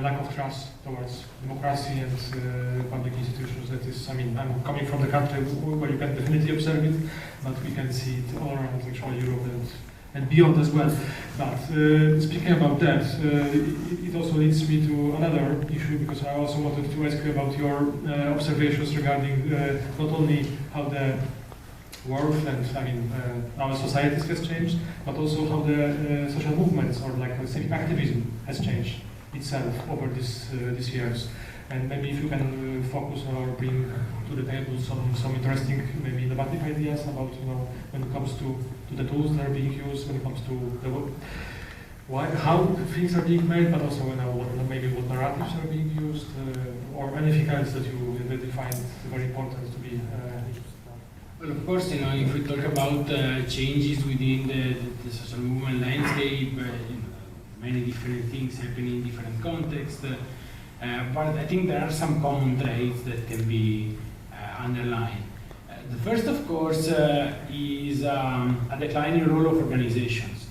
lack of trust towards democracy and public institutions. That is, I mean, I'm coming from the country where you can definitely observe it, but we can see it all around actually Europe and beyond as well. But speaking about that, it also leads me to another issue, because I also wanted to ask you about your observations regarding not only how the world and I mean our societies has changed, but also how the social movements or like civic activism has changed itself over these years. And maybe if you can focus or bring to the table some interesting, maybe innovative ideas about when it comes to the tools that are being used, when it comes to the how things are being made, but also maybe what narratives are being used, or anything else that you really find very important to be. Well, of course, if we talk about changes within the social movement landscape, many different things happen in different contexts, but I think there are some common traits that can be underlined. The first, of course, is a declining role of organizations.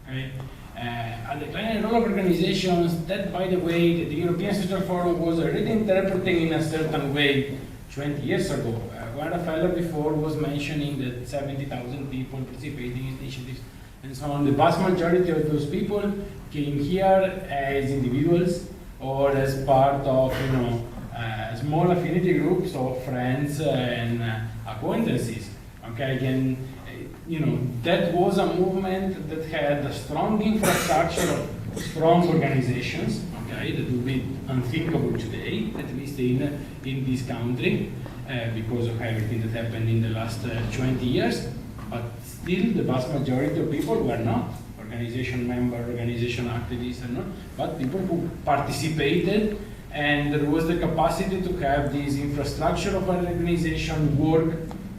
Okay? A declining role of organizations that, by the way, the European Social Forum was already interpreting in a certain way 20 years ago. Where a fellow before was mentioning that 70,000 people participating in initiatives and so on. The vast majority of those people came here as individuals or as part of small affinity groups of friends and acquaintances. Okay, again, that was a movement that had a strong infrastructure of strong organizations. Okay, that would be unthinkable today, at least in this country. Because of everything that happened in the last 20 years, but still the vast majority of people were not organization members, organization activists, and not, but people who participated, and there was the capacity to have this infrastructure of an organization work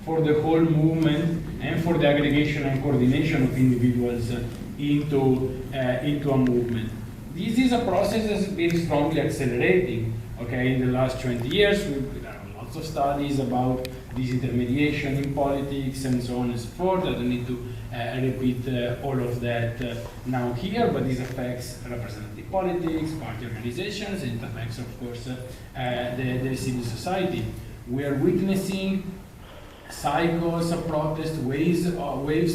for the whole movement and for the aggregation and coordination of individuals into a movement. This is a process that has been strongly accelerating. Okay, in the last 20 years, of studies about disintermediation in politics and so on and so forth. I don't need to repeat all of that now here, but this affects representative politics, party organizations, and it affects, of course, the civil society. We are witnessing cycles of protest, waves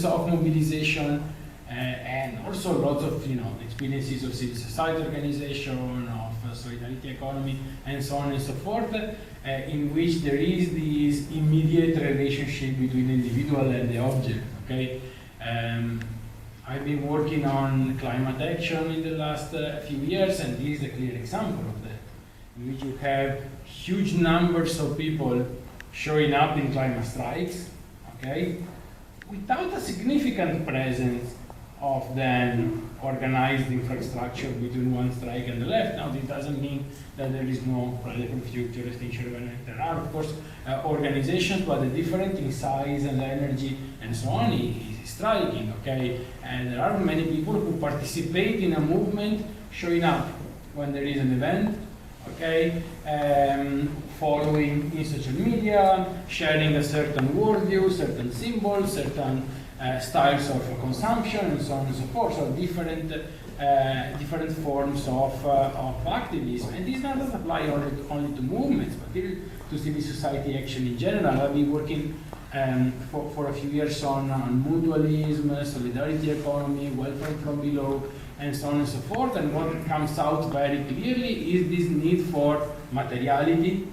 of mobilization, and also lots of experiences of civil society organization, of solidarity economy, and so on and so forth, in which there is this immediate relationship between the individual and the object. Okay, I've been working on climate action in the last few years, and this is a clear example of that, in which you have huge numbers of people showing up in climate strikes, okay, without a significant presence of then organized infrastructure between one strike and the left. Now, this doesn't mean that there is no radical future extinction event. There are, of course, organizations, but the difference in size and energy and so on is striking, okay? And there are many people who participate in a movement, showing up when there is an event, okay? Following in social media, sharing a certain worldview, certain symbols, certain styles of consumption, and so on and so forth. So different forms of activism, and this doesn't apply only to movements, but to civil society action in general. I've been working for a few years on mutualism, solidarity economy, welfare from below, and so on and so forth. And what comes out very clearly is this need for materiality.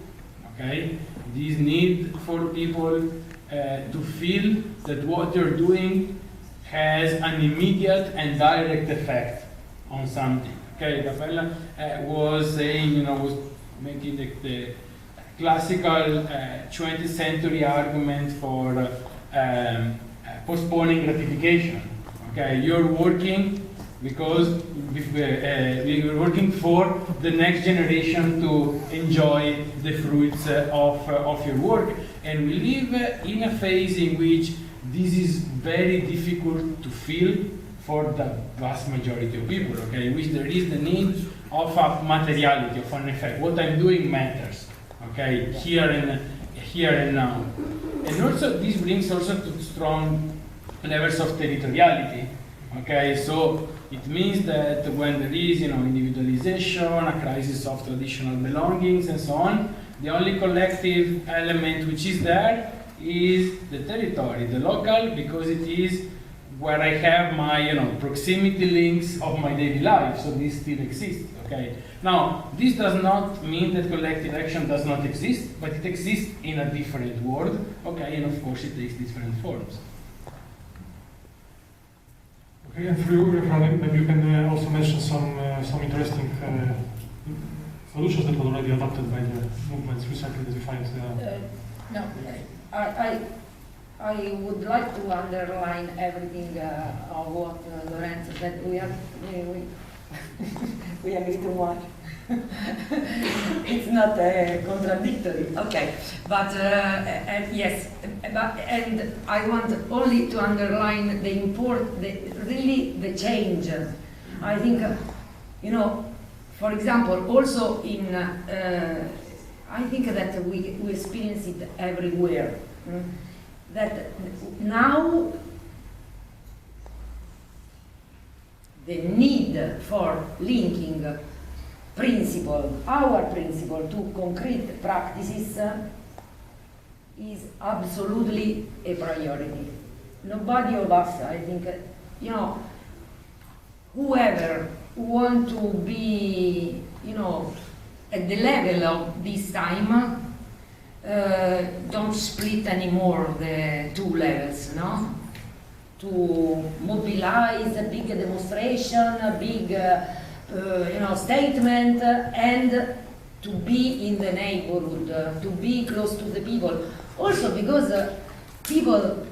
Okay, this need for people to feel that what they're doing has an immediate and direct effect on something. Okay, Raffaella was saying, was making the classical 20th century argument for postponing gratification. Okay, you're working because we're working for the next generation to enjoy the fruits of your work. And we live in a phase in which this is very difficult to feel for the vast majority of people, okay, in which there is the need of a materiality, of an effect. What I'm doing matters, okay, here and now. And also this brings also to strong levels of territoriality, okay, so It means that when there is, individualization, a crisis of traditional belongings, and so on, the only collective element which is there is the territory, the local, because it is where I have my, proximity links of my daily life. So this still exists. Okay. Now, this does not mean that collective action does not exist, but it exists in a different world. Okay, and of course it takes different forms. Okay, and through referendum, maybe you can also mention some interesting solutions that were already adopted by the movements recently that you find. No, I would like to underline everything of what Lorenzo said. We agree too much. It's not contradictory. Okay, but and yes, and I want only to underline really the change. I think for example, also in I think that we experience it everywhere. That now the need for linking our principle to concrete practices is absolutely a priority. Nobody of us, I think, whoever want to be, at the level of this time, don't split anymore the two levels, no? To mobilize a big demonstration, a big statement, and to be in the neighborhood, to be close to the people. Also because people,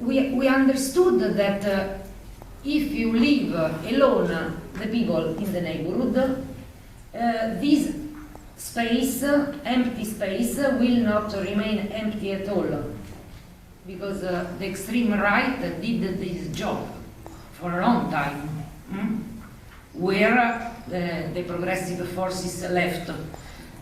we understood that if you leave alone the people in the neighborhood, this space, empty space, will not remain empty at all. Because the extreme right did this job for a long time, where the progressive forces left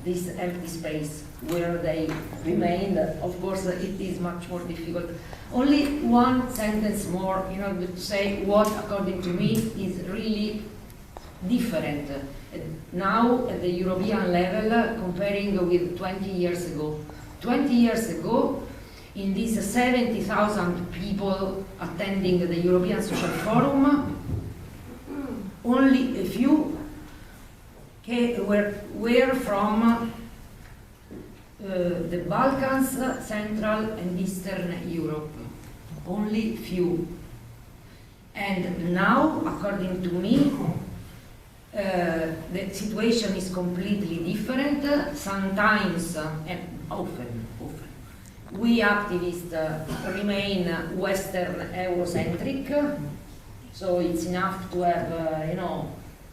this empty space, where they remained. Of course, it is much more difficult. Only one sentence more, to say what, according to me, is really different now at the European level comparing with 20 years ago. 20 years ago, in these 70,000 people attending the European Social Forum, only a few were from the Balkans, Central and Eastern Europe. Only few. And now, according to me, the situation is completely different. Sometimes, and often, we activists remain Western Eurocentric, so it's enough to have,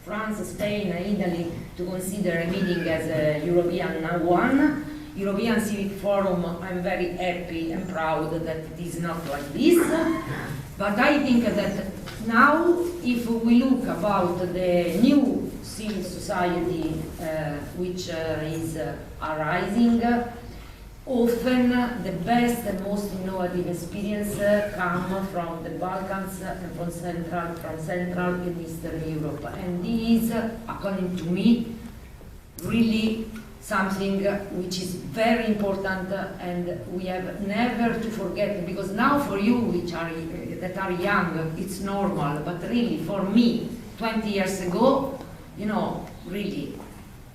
France, Spain, Italy to consider a meeting as a European one. European Civic Forum, I'm very happy and proud that it is not like this. But I think that now, if we look about the new civil society which is arising, often the best and most innovative experience come from the Balkans and from Central and Eastern Europe. And this is, according to me, really something which is very important, and we have never to forget, because now for you that are young, it's normal, but really for me, 20 years ago, really,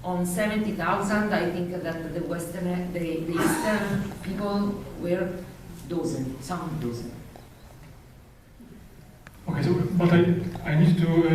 on 70,000, I think that the Eastern people were some dozen. Okay, so but I need to